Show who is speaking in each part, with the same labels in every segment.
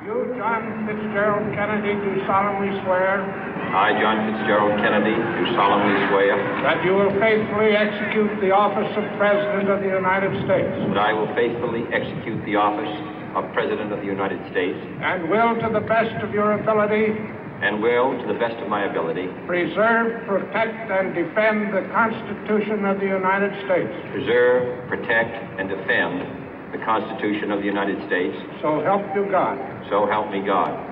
Speaker 1: You, John Fitzgerald Kennedy, do solemnly swear.
Speaker 2: I, John Fitzgerald Kennedy, do solemnly swear.
Speaker 1: That you will faithfully execute the office of President of the United States.
Speaker 2: That I will faithfully execute the office of President of the United States.
Speaker 1: And will, to the best of your ability.
Speaker 2: And will, to the best of my ability.
Speaker 1: Preserve, protect, and defend the Constitution of the United States.
Speaker 2: Preserve, protect, and defend the Constitution of the United States.
Speaker 1: So help you God.
Speaker 2: So help me God.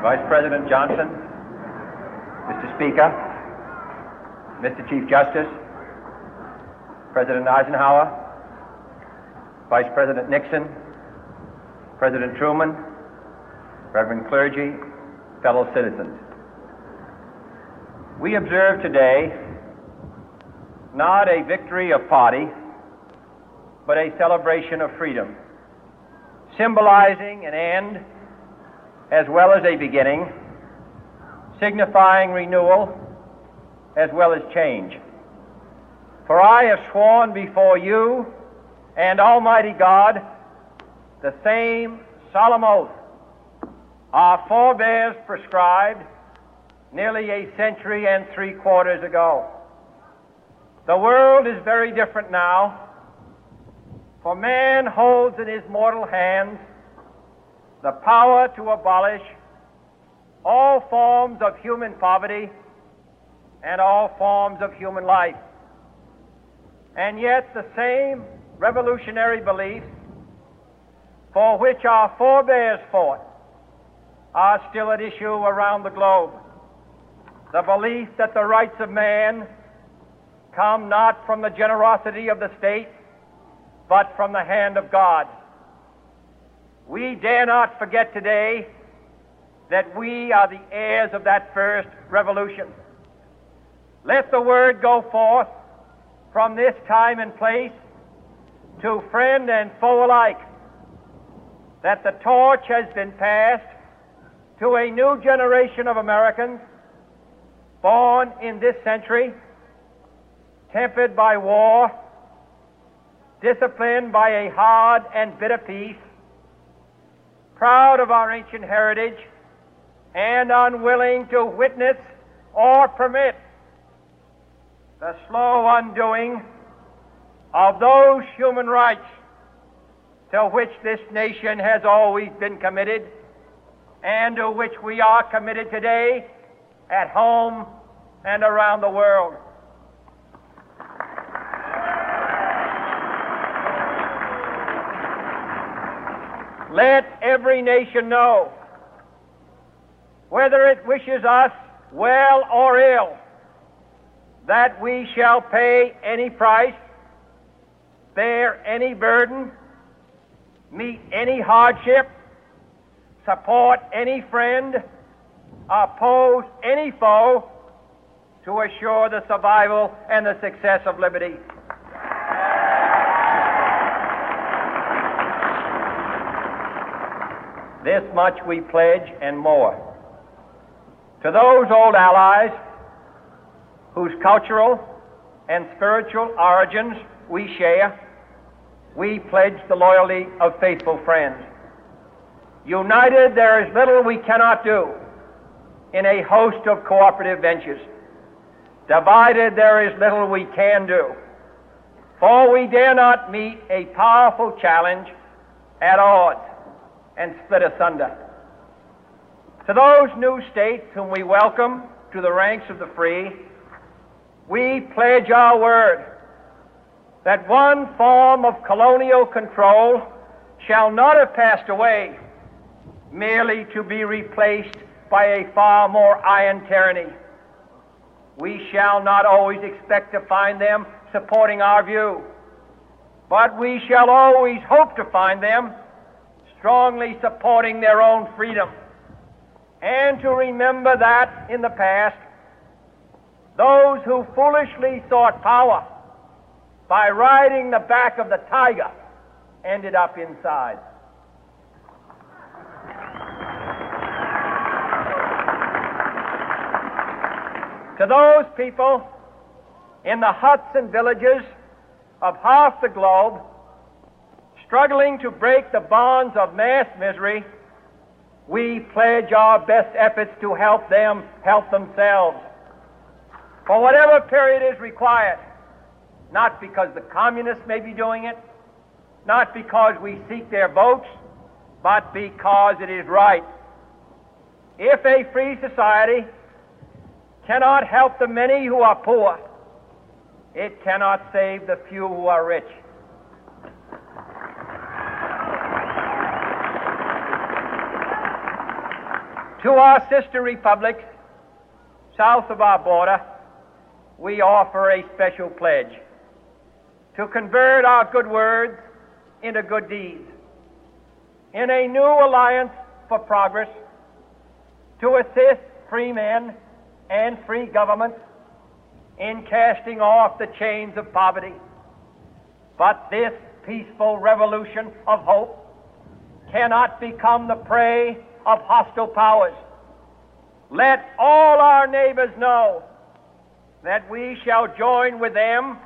Speaker 3: Vice President Johnson, Mr. Speaker, Mr. Chief Justice, President Eisenhower, Vice President Nixon, President Truman, Reverend clergy, fellow citizens. We observe today not a victory of party, but a celebration of freedom, symbolizing an end as well as a beginning, signifying renewal as well as change. For I have sworn before you and Almighty God the same solemn oath our forebears prescribed nearly a century and 3/4 ago. The world is very different now, for man holds in his mortal hands the power to abolish all forms of human poverty and all forms of human life. And yet the same revolutionary beliefs for which our forebears fought are still at issue around the globe. The belief that the rights of man come not from the generosity of the state, but from the hand of God. We dare not forget today that we are the heirs of that first revolution. Let the word go forth from this time and place to friend and foe alike that the torch has been passed to a new generation of Americans born in this century, tempered by war, disciplined by a hard and bitter peace, proud of our ancient heritage, and unwilling to witness or permit the slow undoing of those human rights to which this nation has always been committed and to which we are committed today at home and around the world. Let every nation know, whether it wishes us well or ill, that we shall pay any price, bear any burden, meet any hardship, support any friend, oppose any foe to assure the survival and the success of liberty. This much we pledge and more. To those old allies whose cultural and spiritual origins we share, we pledge the loyalty of faithful friends. United, there is little we cannot do in a host of cooperative ventures. Divided, there is little we can do, for we dare not meet a powerful challenge at odds and split asunder. To those new states whom we welcome to the ranks of the free, we pledge our word that one form of colonial control shall not have passed away merely to be replaced by a far more iron tyranny. We shall not always expect to find them supporting our view, but we shall always hope to find them strongly supporting their own freedom, and to remember that in the past, those who foolishly sought power by riding the back of the tiger ended up inside. To those people in the huts and villages of half the globe struggling to break the bonds of mass misery, we pledge our best efforts to help them help themselves for whatever period is required, not because the communists may be doing it, not because we seek their votes, but because it is right. If a free society cannot help the many who are poor, it cannot save the few who are rich. To our sister republics south of our border, we offer a special pledge to convert our good words into good deeds, in a new alliance for progress, to assist free men and free governments in casting off the chains of poverty. But this peaceful revolution of hope cannot become the prey of hostile powers. Let all our neighbors know that we shall join with them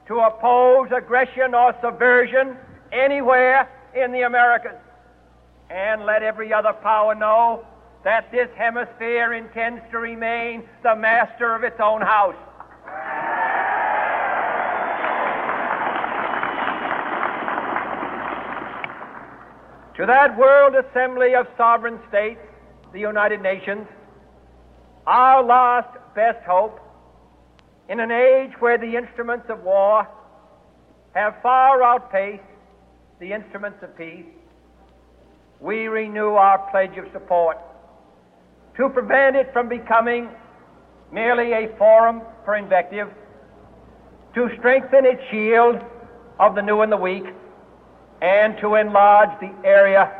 Speaker 3: to oppose aggression or subversion anywhere in the Americas. And let every other power know that this hemisphere intends to remain the master of its own house. To that World Assembly of Sovereign States, the United Nations, our last best hope, in an age where the instruments of war have far outpaced the instruments of peace, we renew our pledge of support to prevent it from becoming merely a forum for invective, to strengthen its shield of the new and the weak, and to enlarge the area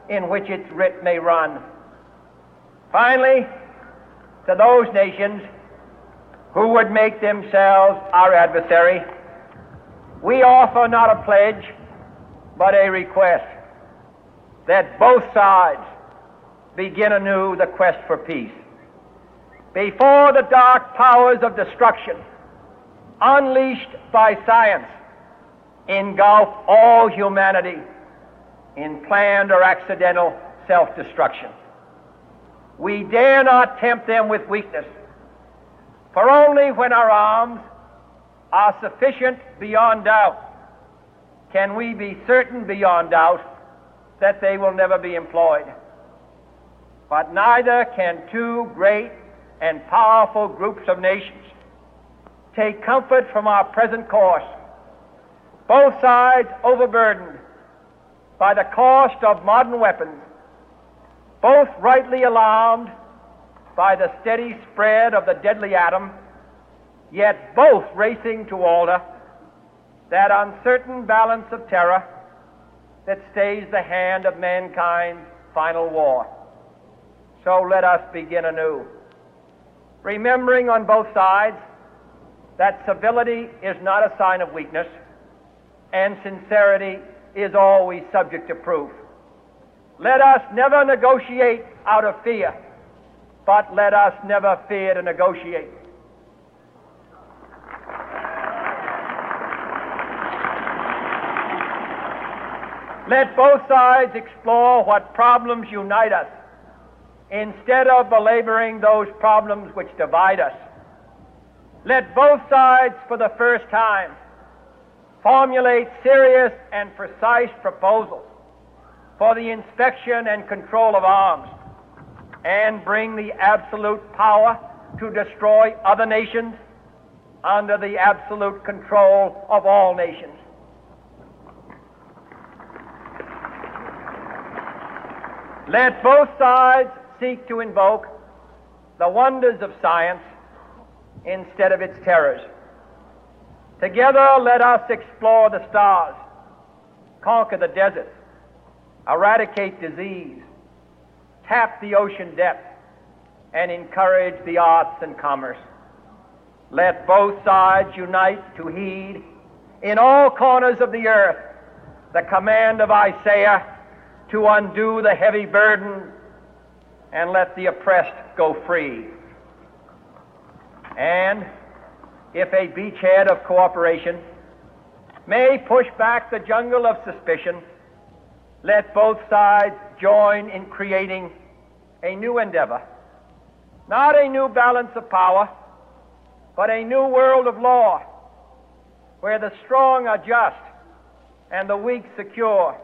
Speaker 3: in which its writ may run. Finally, to those nations who would make themselves our adversary, we offer not a pledge, but a request that both sides begin anew the quest for peace. Before the dark powers of destruction, unleashed by science, engulf all humanity in planned or accidental self-destruction, we dare not tempt them with weakness, for only when our arms are sufficient beyond doubt can we be certain beyond doubt that they will never be employed. But neither can two great and powerful groups of nations take comfort from our present course, both sides overburdened by the cost of modern weapons, both rightly alarmed by the steady spread of the deadly atom, yet both racing to alter that uncertain balance of terror that stays the hand of mankind's final war. So let us begin anew, remembering on both sides that civility is not a sign of weakness, and sincerity is always subject to proof. Let us never negotiate out of fear, but let us never fear to negotiate. Let both sides explore what problems unite us, instead of belaboring those problems which divide us. Let both sides, for the first time, formulate serious and precise proposals for the inspection and control of arms, and bring the absolute power to destroy other nations under the absolute control of all nations. Let both sides seek to invoke the wonders of science instead of its terrors. Together let us explore the stars, conquer the deserts, eradicate disease, tap the ocean depth, and encourage the arts and commerce. Let both sides unite to heed in all corners of the earth the command of Isaiah to undo the heavy burden and let the oppressed go free. And if a beachhead of cooperation may push back the jungle of suspicion, let both sides join in creating a new endeavor, not a new balance of power, but a new world of law, where the strong are just and the weak secure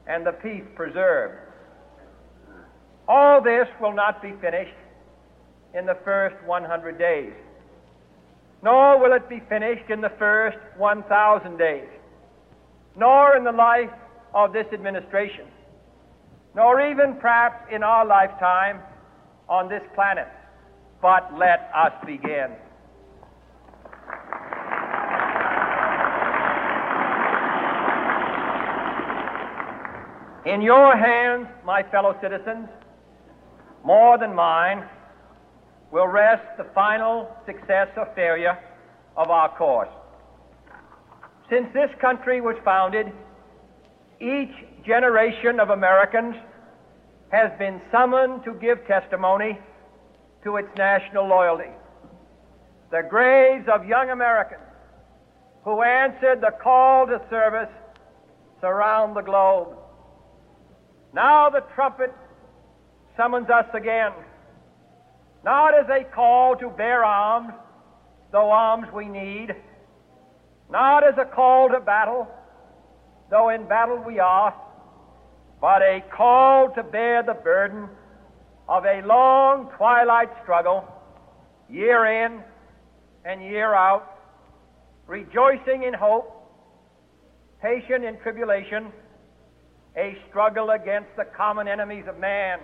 Speaker 3: and the peace preserved. All this will not be finished in the first 100 days, nor will it be finished in the first 1,000 days, nor in the life of this administration, nor even perhaps in our lifetime on this planet. But let us begin. In your hands, my fellow citizens, more than mine, will rest the final success or failure of our course. Since this country was founded, each generation of Americans has been summoned to give testimony to its national loyalty. The graves of young Americans who answered the call to service surround the globe. Now the trumpet summons us again, not as a call to bear arms, though arms we need, not as a call to battle, though in battle we are, but a call to bear the burden of a long twilight struggle, year in and year out, rejoicing in hope, patient in tribulation, a struggle against the common enemies of man,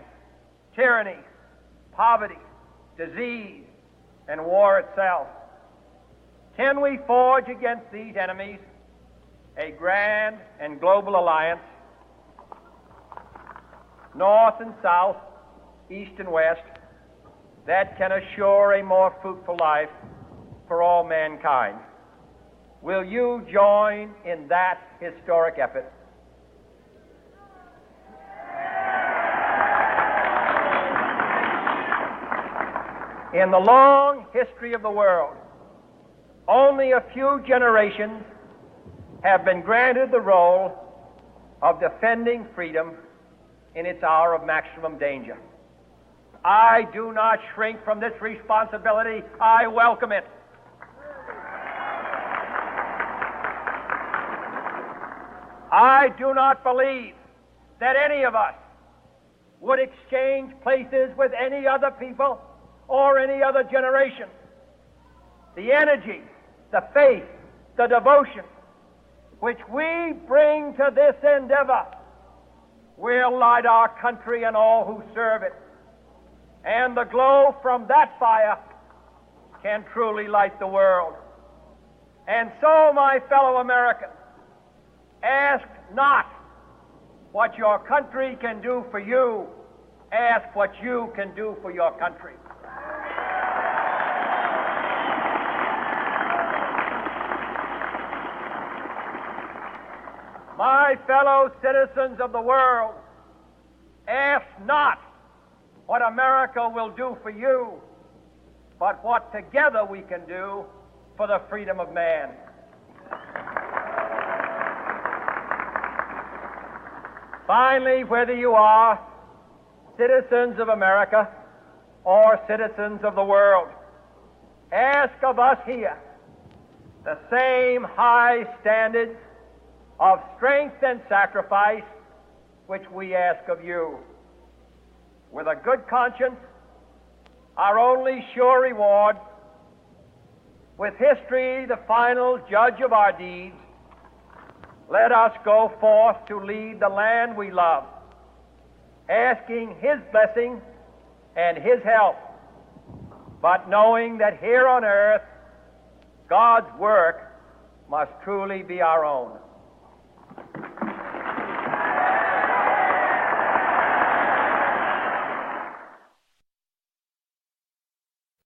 Speaker 3: tyranny, poverty, disease, and war itself. Can we forge against these enemies a grand and global alliance, north and south, east and west, that can assure a more fruitful life for all mankind? Will you join in that historic effort? In the long history of the world, only a few generations have been granted the role of defending freedom in its hour of maximum danger. I do not shrink from this responsibility. I welcome it. I do not believe that any of us would exchange places with any other people or any other generation. The energy, the faith, the devotion which we bring to this endeavor will light our country and all who serve it. And the glow from that fire can truly light the world. And so, my fellow Americans, ask not what your country can do for you. Ask what you can do for your country. My fellow citizens of the world, ask not what America will do for you, but what together we can do for the freedom of man. Finally, whether you are citizens of America or citizens of the world, ask of us here the same high standards of strength and sacrifice which we ask of you. With a good conscience, our only sure reward, with history the final judge of our deeds, let us go forth to lead the land we love, asking His blessing and His help, but knowing that here on earth, God's work must truly be our own.